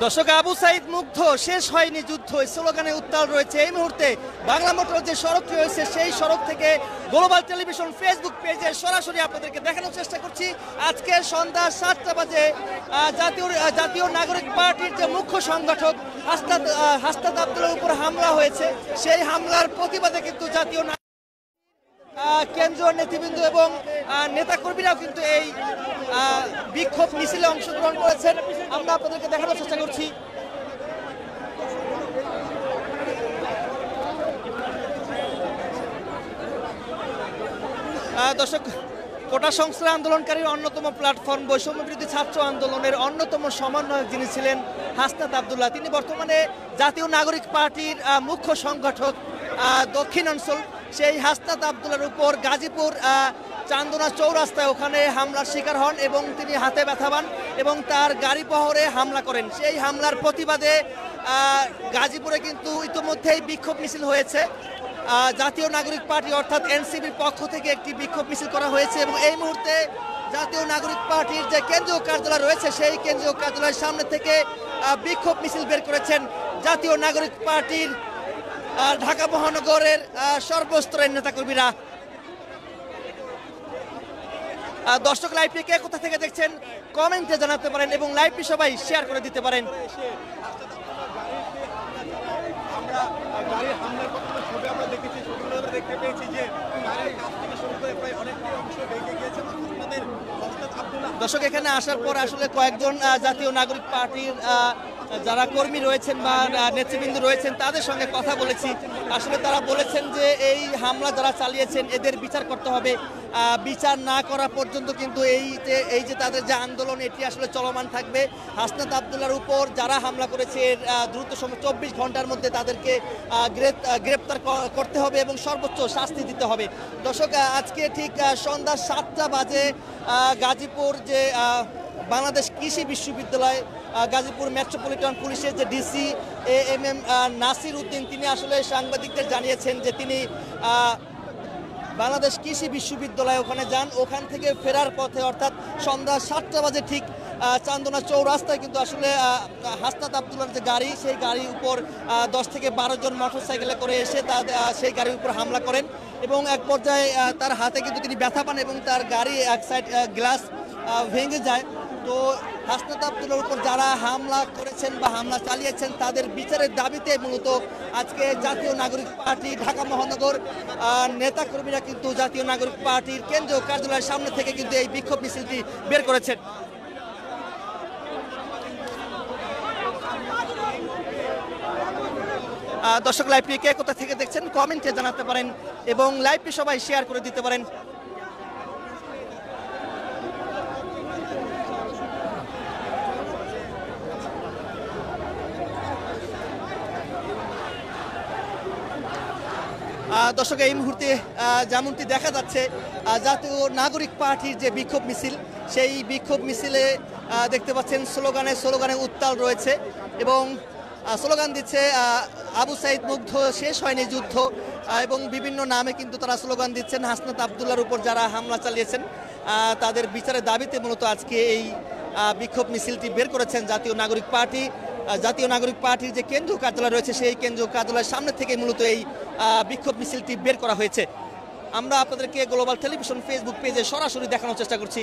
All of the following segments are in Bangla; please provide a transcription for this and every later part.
দর্শক, আবু সাইদ মুগ্ধ, শেষ হয়নি যুদ্ধ, এই স্লোগানে উত্তাল রয়েছে এই মুহূর্তে বাংলা মোটর যে সড়কটি রয়েছে সেই সড়ক থেকে গ্লোবাল টেলিভিশন ফেসবুক পেজে সরাসরি আপনাদেরকে দেখানোর চেষ্টা করছি। আজকে সন্ধ্যা 7টা বাজে জাতীয় নাগরিক পার্টির যে মুখ্য সংগঠক হাসনাত আব্দুল্লাহর উপর হামলা হয়েছে, সেই হামলার প্রতিবাদে কিন্তু জাতীয় কেন্দ্রীয় নেতৃবৃন্দ এবং নেতাকর্মীরাও কিন্তু এই বিক্ষোভ মিছিলে অংশগ্রহণ করেছেন। আমরা আপনাদেরকে দেখানোর চেষ্টা করছি। দর্শক, কোটা সংস্কার আন্দোলনকারীর অন্যতম প্ল্যাটফর্ম বৈষম্য বিরোধী ছাত্র আন্দোলনের অন্যতম সমন্বয়ক যিনি ছিলেন হাসনাত আব্দুল্লাহ, তিনি বর্তমানে জাতীয় নাগরিক পার্টির মুখ্য সংগঠক দক্ষিণাঞ্চল। সেই হাসনাত আব্দুল্লাহর উপর গাজীপুর চান্দনা চৌরাস্তায় ওখানে হামলার শিকার হন এবং তিনি হাতে ব্যথা পান এবং তার গাড়ি বহরে হামলা করেন। সেই হামলার প্রতিবাদে গাজীপুরে কিন্তু ইতিমধ্যেই বিক্ষোভ মিছিল হয়েছে। জাতীয় নাগরিক পার্টি অর্থাৎ এনসিপির পক্ষ থেকে একটি বিক্ষোভ মিছিল করা হয়েছে এবং এই মুহূর্তে জাতীয় নাগরিক পার্টির যে কেন্দ্রীয় কার্যালয় রয়েছে সেই কেন্দ্রীয় কার্যালয়ের সামনে থেকে বিক্ষোভ মিছিল বের করেছেন জাতীয় নাগরিক পার্টির ঢাকা মহানগরের সর্বস্তরের নেতাকর্মীরা। দর্শক, লাইভটি কে কোথা থেকে দেখছেন কমেন্টে জানাতে পারেন এবং লাইভটি সবাই শেয়ার করে দিতে পারেন। দর্শক, এখানে আসার পর আসলে কয়েকজন জাতীয় নাগরিক পার্টির যারা কর্মী রয়েছেন বা নেতৃবৃন্দ রয়েছেন তাদের সঙ্গে কথা বলেছি। আসলে তারা বলেছেন যে এই হামলা যারা চালিয়েছেন এদের বিচার করতে হবে। বিচার না করা পর্যন্ত কিন্তু এই যে তাদের যে আন্দোলন এটি আসলে চলমান থাকবে। হাসনাত আব্দুল্লাহর উপর যারা হামলা করেছে দ্রুত সময় 24 ঘন্টার মধ্যে তাদেরকে গ্রেপ্তার করতে হবে এবং সর্বোচ্চ শাস্তি দিতে হবে। দর্শক, আজকে ঠিক সন্ধ্যা 7টা বাজে গাজীপুর যে বাংলাদেশ কৃষি বিশ্ববিদ্যালয় গাজীপুর মেট্রোপলিটন পুলিশের যে ডিসি এম নাসির উদ্দিন, তিনি আসলে সাংবাদিকদের জানিয়েছেন যে তিনি বাংলাদেশ কৃষি বিশ্ববিদ্যালয় ওখানে যান। ওখান থেকে ফেরার পথে অর্থাৎ সন্ধ্যা 7টা বাজে ঠিক চান্দনা চৌরাস্তায় কিন্তু আসলে হাসনাত আব্দুল্লাহর যে গাড়ি সেই গাড়ির উপর 10 থেকে 12 জন মোটরসাইকেলে করে এসে সেই গাড়ির উপর হামলা করেন এবং এক পর্যায়ে তার হাতে কিন্তু তিনি ব্যথা পান এবং তার গাড়ি এক সাইড গ্লাস ভেঙে যায়। তো হাসনাত আব্দুল্লাহর উপর যারা হামলা করেছেন বা হামলা চালিয়েছেন তাদের বিচারের দাবিতে মূলত আজকে জাতীয় নাগরিক পার্টি ঢাকা মহানগর নেতাকর্মীরা কিন্তু জাতীয় নাগরিক পার্টির কেন্দ্রীয় কার্যালয়ের সামনে থেকে কিন্তু এই বিক্ষোভ মিছিলটি বের করেছেন। দর্শক, লাইভটি কে কোথা থেকে দেখছেন কমেন্টে জানাতে পারেন এবং লাইভটি সবাই শেয়ার করে দিতে পারেন। দর্শক, এই মুহূর্তে যেমনটি দেখা যাচ্ছে জাতীয় নাগরিক পার্টির যে বিক্ষোভ মিছিল সেই বিক্ষোভ মিছিলে দেখতে পাচ্ছেন স্লোগানে উত্তাল রয়েছে এবং স্লোগান দিচ্ছে আবু সাইদ মুগ্ধ, শেষ হয়নি যুদ্ধ এবং বিভিন্ন নামে কিন্তু তারা স্লোগান দিচ্ছেন। হাসনাত আব্দুল্লাহর উপর যারা হামলা চালিয়েছেন তাদের বিচারের দাবিতে মূলত আজকে এই বিক্ষোভ মিছিলটি বের করেছেন জাতীয় নাগরিক পার্টি। জাতীয় নাগরিক পার্টির যে কেন্দ্রীয় কার্যালয় রয়েছে সেই কেন্দ্রীয় কার্যালয়ের সামনে থেকে মূলত এই বিক্ষোভ মিছিলটি বের করা হয়েছে। আমরা আপনাদেরকে গ্লোবাল টেলিভিশন ফেসবুক পেজে সরাসরি দেখানোর চেষ্টা করছি।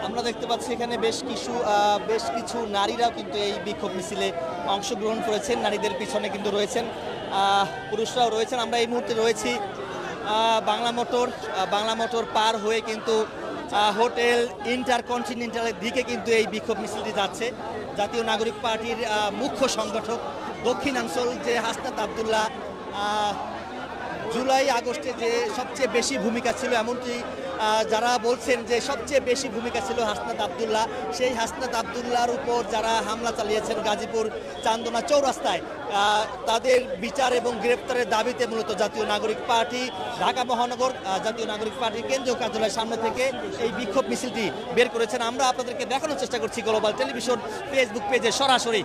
আমরা দেখতে পাচ্ছি এখানে বেশ কিছু নারীরাও কিন্তু এই বিক্ষোভ মিছিলে অংশগ্রহণ করেছেন। নারীদের পিছনে কিন্তু রয়েছেন পুরুষরাও রয়েছেন। আমরা এই মুহূর্তে রয়েছি বাংলা মোটর পার হয়ে কিন্তু হোটেল ইন্টারকন্টিনেন্টালের দিকে কিন্তু এই বিক্ষোভ মিছিলটি যাচ্ছে। জাতীয় নাগরিক পার্টির মুখ্য সংগঠক দক্ষিণাঞ্চল যে হাসনাত আব্দুল্লাহ জুলাই আগস্টে যে সবচেয়ে বেশি ভূমিকা ছিল এমনটি যারা বলছেন যে সবচেয়ে বেশি ভূমিকা ছিল হাসনাত আব্দুল্লাহ, সেই হাসনাত আব্দুল্লাহর উপর যারা হামলা চালিয়েছেন গাজীপুর চান্দনা চৌরাস্তায়, তাদের বিচার এবং গ্রেপ্তারের দাবিতে মূলত জাতীয় নাগরিক পার্টি ঢাকা মহানগর জাতীয় নাগরিক পার্টির কেন্দ্রীয় কার্যালয়ের সামনে থেকে এই বিক্ষোভ মিছিলটি বের করেছেন। আমরা আপনাদেরকে দেখানোর চেষ্টা করছি গ্লোবাল টেলিভিশন ফেসবুক পেজে সরাসরি।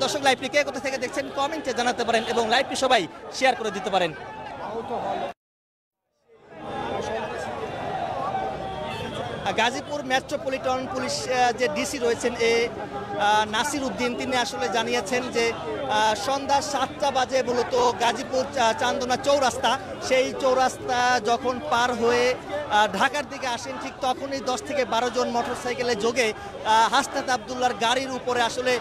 দর্শক, লাইভটি কে কোথা থেকে দেখছেন কমেন্টে জানাতে পারেন এবং লাইভটি সবাই শেয়ার করে দিতে পারেন। গাজীপুর মেট্রোপলিটন পুলিশ যে ডিসি রয়েছেন নাসির উদ্দিন, তিনি আসলে জানিয়েছেন যে সন্ধ্যা 7টা বাজে মূলত গাজীপুর চান্দনা চৌরাস্তা, সেই চৌরাস্তা যখন পার হয়ে ঢাকার দিকে আসেন ঠিক তখনই 10 থেকে 12 জন মোটরসাইকেলে যোগে হাসনাত আব্দুল্লাহর গাড়ির উপরে আসলে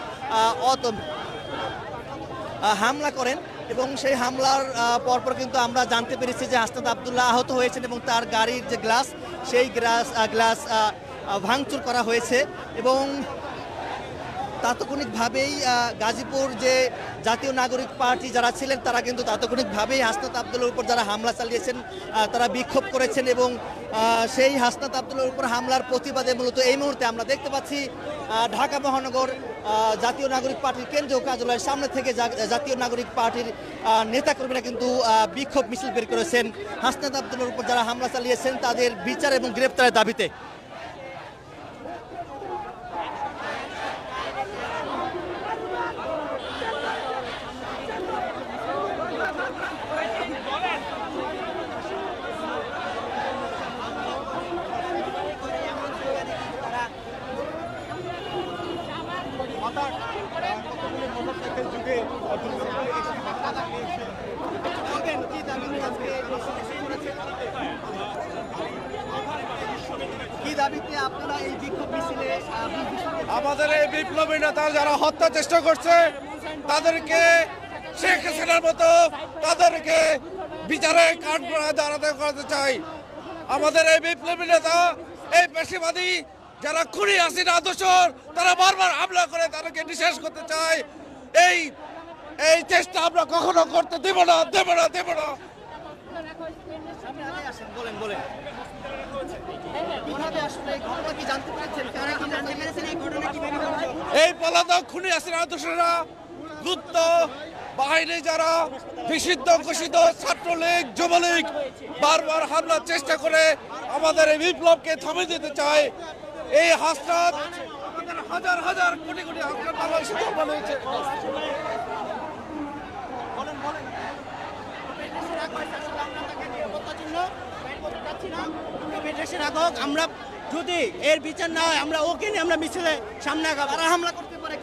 হামলা করেন এবং সেই হামলার পরপর কিন্তু আমরা জানতে পেরেছি যে হাসনাত আব্দুল্লাহ আহত হয়েছেন এবং তার গাড়ির যে গ্লাস, সেই গ্লাস ভাঙচুর করা হয়েছে এবং তাৎক্ষণিকভাবেই গাজীপুর যে জাতীয় নাগরিক পার্টি যারা ছিলেন তারা কিন্তু তাৎক্ষণিকভাবেই হাসনাত আব্দুল্লাহর উপর যারা হামলা চালিয়েছেন তারা বিক্ষোভ করেছেন এবং সেই হাসনাত আব্দুল্লাহর উপর হামলার প্রতিবাদে মূলত এই মুহূর্তে আমরা দেখতে পাচ্ছি ঢাকা মহানগর জাতীয় নাগরিক পার্টির কেন্দ্রীয় কার্যালয়ের সামনে থেকে জাতীয় নাগরিক পার্টির নেতাকর্মীরা কিন্তু বিক্ষোভ মিছিল বের করেছেন হাসনাত আব্দুল্লাহর উপর যারা হামলা চালিয়েছেন তাদের বিচার এবং গ্রেপ্তারের দাবিতে। আমাদের এই বিপ্লবী নেতা যারা হত্যা চেষ্টা করছে তাদেরকে শেখ হাসিনার মতো তাদেরকে বিচারে কাঠগড়ায় দাঁড়াতে করতে চাই। আমাদের এই বিপ্লবী নেতা এই পেশিবাদী যারা খুনি হাসিনা দোষর তারা বারবার হামলা করে তাদেরকে নিঃশেষ করতে চায়। এই চেষ্টা আমরা কখনো করতে দেব না। এই পলাতক খুনি হাসিনা দোষরা গুপ্ত বাহিনী যারা নিষিদ্ধ ঘোষিত ছাত্রলীগ যুবলীগ বারবার হামলার চেষ্টা করে আমাদের এই বিপ্লবকে থামিয়ে দিতে চায়। এই হাসনাত হাজার হাজার কোটি কোটি হাসনাত বাংলাদেশে জন্ম নিয়েছে। আমরা যদি এর বিচার না হয় আমরা ওকে নিয়ে আমরা মিছিলে সামনে হামলা করতে পারে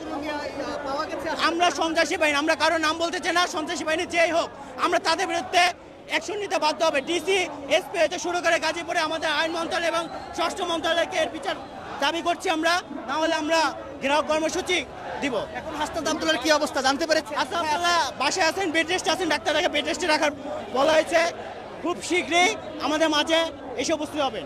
আমরা সন্ত্রাসী বাহিনী, আমরা কারো নাম বলতে চাই না, সন্ত্রাসী বাহিনী যেই হোক আমরা তাদের বিরুদ্ধে অ্যাকশন নিতে বাধ্য হবে। ডিসি এসপি হতে শুরু করে গাজীপুরে আমাদের আইন মন্ত্রণালয় এবং স্বরাষ্ট্র মন্ত্রণালয়কে এর বিচার দাবি করছি আমরা, না হলে আমরা ঘেরাও কর্মসূচি দিব। এখন হাসনাত আব্দুল্লাহর কি অবস্থা জানতে পেরেছি? হাসনাত আব্দুল্লাহ বাসায় আছেন, বেড রেস্টে আছেন, ডাক্তারকে বেড রেস্টে রাখার বলা হয়েছে। খুব শীঘ্রই আমাদের মাঝে এসে উপস্থিত হবেন।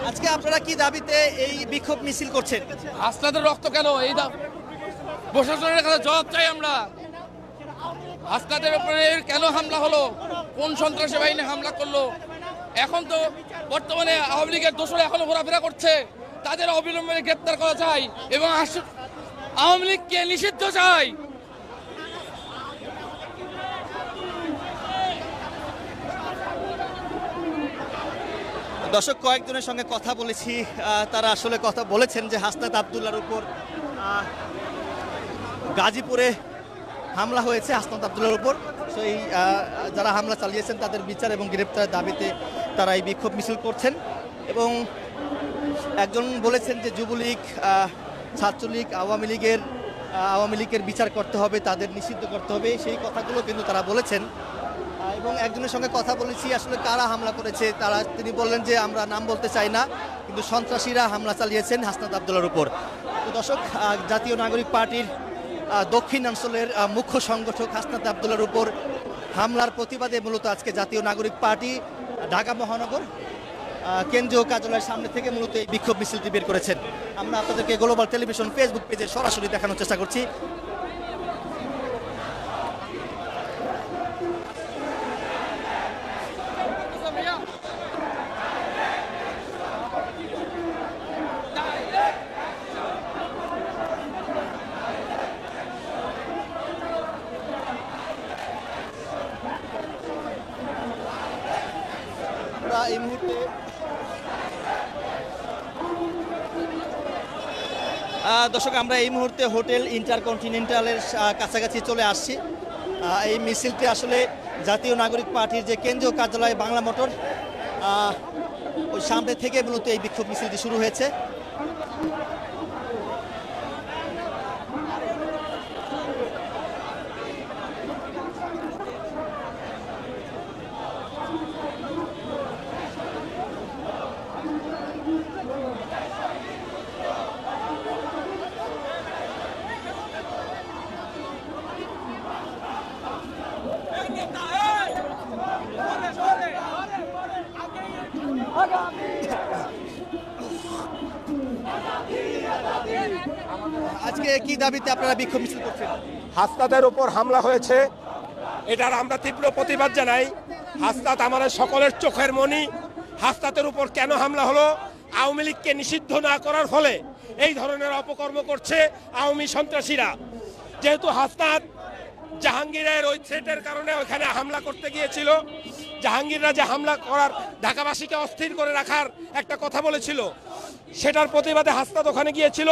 আজকে আপনারা কি দাবিতে এই বিক্ষোভ মিছিল করছেন? হাসনাতের রক্ত কেন? এই প্রশাসনের কাছে জবাব চাই আমরা। হাসনাতের উপরে কেন হামলা হলো? কোন সন্ত্রাসী বাহিনী হামলা করলো? এখন তো বর্তমানে আওয়ামী লীগের দোষরা এখনো ঘোরাফেরা করছে, তাদের অবিলম্বে গ্রেপ্তার করা চাই এবং আওয়ামী লীগকে নিষিদ্ধ চাই। দর্শক, কয়েকজনের সঙ্গে কথা বলেছি, তারা আসলে কথা বলেছেন যে হাসনাত আব্দুল্লাহর উপর গাজীপুরে হামলা হয়েছে হাসনাত আব্দুল্লাহর উপর। সেই যারা হামলা চালিয়েছেন তাদের বিচার এবং গ্রেপ্তারের দাবিতে তারা এই বিক্ষোভ মিছিল করছেন এবং একজন বলেছেন যে যুবলীগ, ছাত্রলীগ, আওয়ামী লীগের বিচার করতে হবে, তাদের নিষিদ্ধ করতে হবে, সেই কথাগুলো কিন্তু তারা বলেছেন। এবং একজনের সঙ্গে কথা বলেছি আসলে কারা হামলা করেছে, তিনি বললেন যে আমরা নাম বলতে চাই না, কিন্তু সন্ত্রাসীরা হামলা চালিয়েছেন হাসনাত আব্দুল্লাহর উপর। তো দর্শক, জাতীয় নাগরিক পার্টির দক্ষিণাঞ্চলের মুখ্য সংগঠক হাসনাত আব্দুল্লাহর উপর হামলার প্রতিবাদে মূলত আজকে জাতীয় নাগরিক পার্টি ঢাকা মহানগর কেন্দ্রীয় কার্যালয়ের সামনে থেকে মূলত এই বিক্ষোভ মিছিলটি বের করেছেন। আমরা আপনাদেরকে গ্লোবাল টেলিভিশন ফেসবুক পেজে সরাসরি দেখানোর চেষ্টা করছি। দর্শক, আমরা এই মুহূর্তে হোটেল ইন্টারকন্টিনেন্টালের কাছাকাছি চলে আসছি। এই মিছিলটি আসলে জাতীয় নাগরিক পার্টির যে কেন্দ্রীয় কার্যালয় বাংলা মোটর, ওই সামনে থেকে মূলত এই বিক্ষোভ মিছিলটি শুরু হয়েছে। আজকে কি দাবিতে আপনারা বিক্ষোভ মিছিল করছেন? হাসনাতের উপর হামলা হয়েছে, এটার আমরা তীব্র প্রতিবাদ জানাই। হাসনাত আমাদের সকলের চোখের মণি। হাসনাতের উপর কেন হামলা হলো? আওয়ামী লীগকে নিষিদ্ধ না করার ফলে এই ধরনের অপকর্ম করছে আওয়ামী সন্ত্রাসীরা। যেহেতু হাসনাত জাহাঙ্গীরের ওই থ্রেটের কারণে ওখানে হামলা করতে গিয়েছিল, জাহাঙ্গীররা যে হামলা করার, ঢাকাবাসীকে অস্থির করে রাখার একটা কথা বলেছিল, সেটার প্রতিবাদে হাসনাত ওখানে গিয়েছিল।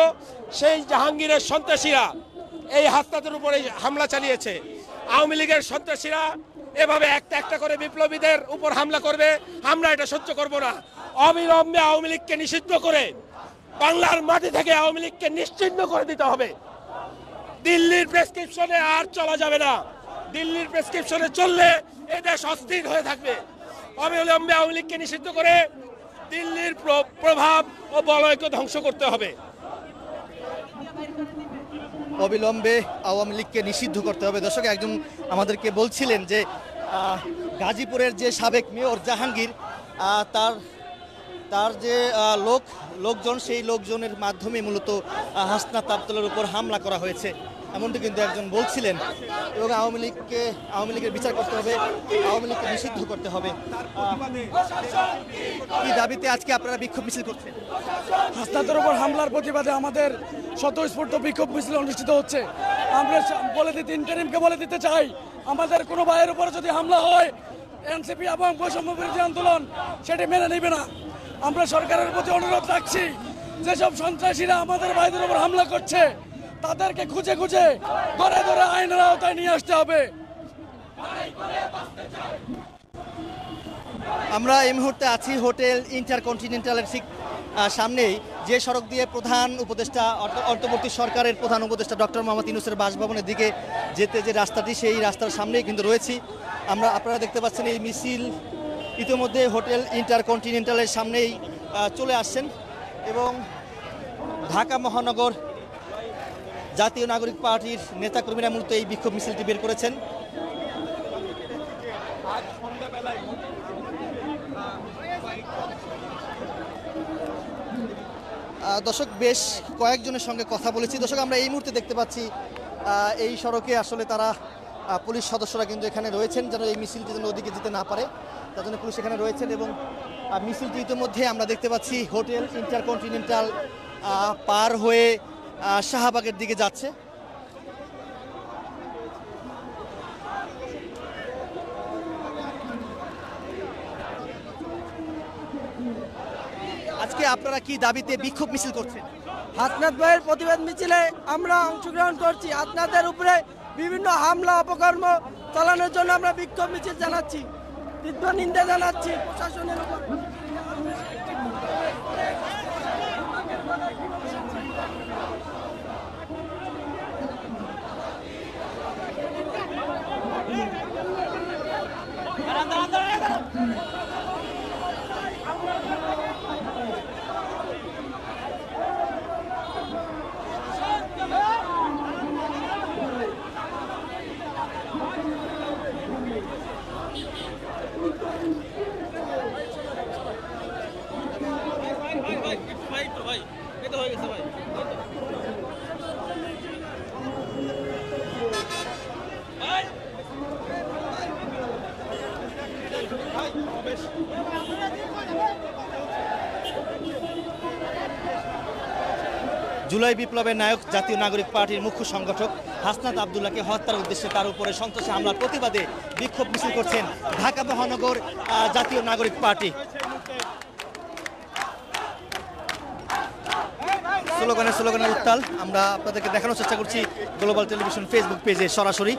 সেই জাহাঙ্গীরের সন্ত্রাসীরা এই হাসনাতের উপরে হামলা চালিয়েছে। আওয়ামী লীগের সন্ত্রাসীরা এভাবে একটা একটা করে বিপ্লবীদের উপর হামলা করবে, আমরা এটা সহ্য করব না। অবিলম্বে আওয়ামী লীগকে নিষিদ্ধ করে বাংলার মাটি থেকে আওয়ামী লীগকে নিশ্চিহ্ন করে দিতে হবে। দিল্লির প্রেসক্রিপশনে আর চলা যাবে না। দিল্লির প্রেসক্রিপশনে চললে এ দেশ অস্থির হয়ে থাকবে। অবিলম্বে আওয়ামী লীগকে নিষিদ্ধ করে দিল্লির প্রভাব ও বলয়কে ধ্বংস করতে হবে। অবিলম্বে আওয়ামী লীগকে নিষিদ্ধ করতে হবে। দর্শক, একজন আমাদেরকে বলছিলেন যে গাজীপুরের যে সাবেক মেয়র জাহাঙ্গীর, তার যে লোকজন, সেই লোকজনের মাধ্যমে মূলত হাসনাত আব্দুল্লাহর উপর হামলা করা হয়েছে, এমনটি কিন্তু একজন বলছিলেন। এবং আওয়ামী লীগের বিচার করতে হবে, আওয়ামী লীগকে নিষিদ্ধ করতে হবে। কি দাবিতে আজকে আপনারা বিক্ষোভ মিছিল করছেন? হাসনাতের উপর হামলার প্রতিবাদে আমাদের স্বতঃস্ফূর্ত বিক্ষোভ মিছিল অনুষ্ঠিত হচ্ছে। আমরা ইন্টারিমকে বলে দিতে চাই, আমাদের কোনো ভাইয়ের উপর যদি হামলা হয়, এনসিপি এবং বৈষম্য বিরোধী আন্দোলন সেটি মেনে নেবে না। আমরা সরকারের প্রতি অনুরোধ রাখছি, যেসব সন্ত্রাসীরা আমাদের ভাইদের উপর হামলা করছে তাদেরকে খুঁজে খুঁজে ধরে ধরে আইনের আওতায় নিয়ে আসতে হবে। আমরা এই মুহূর্তে আছি হোটেল ইন্টারকন্টিনেন্টালের ঠিক সামনেই, যে সড়ক দিয়ে প্রধান উপদেষ্টা, অন্তর্বর্তী সরকারের প্রধান উপদেষ্টা ডক্টর মোহাম্মদ ইউনূসের বাসভবনের দিকে যেতে যে রাস্তাটি, সেই রাস্তার সামনেই কিন্তু রয়েছি আমরা। আপনারা দেখতে পাচ্ছেন এই মিছিল ইতিমধ্যে হোটেল ইন্টারকন্টিনেন্টালের সামনেই চলে আসছেন এবং ঢাকা মহানগর জাতীয় নাগরিক পার্টির নেতাকর্মীরা মূলত এই বিক্ষোভ মিছিলটি বের করেছেন। দর্শক, বেশ কয়েকজনের সঙ্গে কথা বলেছি। দর্শক, আমরা এই মুহূর্তে দেখতে পাচ্ছি এই সড়কে আসলে তারা পুলিশ সদস্যরা কিন্তু এখানে রয়েছেন, যেন এই মিছিলটি যেন ওদিকে যেতে না পারে, তার জন্য পুলিশ এখানে রয়েছেন। এবং মিছিলটি ইতিমধ্যে আমরা দেখতে পাচ্ছি হোটেল ইন্টারকন্টিনেন্টাল পার হয়ে শাহবাগের দিকে যাচ্ছে। আজকে আপনারা কি দাবিতে বিক্ষোভ মিছিল করছেন? হাসনাত ভাইয়ের প্রতিবাদ মিছিলে আমরা অংশগ্রহণ করছি। হাসনাতের উপরে বিভিন্ন হামলা অপকর্ম চালানোর জন্য আমরা বিক্ষোভ মিছিল জানাচ্ছি, তীব্র নিন্দা জানাচ্ছি প্রশাসনের উপর। জুলাই বিপ্লবের নায়ক জাতীয় নাগরিক পার্টির মুখ্য সংগঠক হাসনাত আব্দুল্লাহকে হত্যার উদ্দেশ্যে তার উপরে সন্ত্রাসী হামলার প্রতিবাদে বিক্ষোভ মিছিল করছেন ঢাকা মহানগর জাতীয় নাগরিক পার্টি। স্লোগানের উত্তাল আমরা আপনাদেরকে দেখানোর চেষ্টা করছি গ্লোবাল টেলিভিশন ফেসবুক পেজে সরাসরি।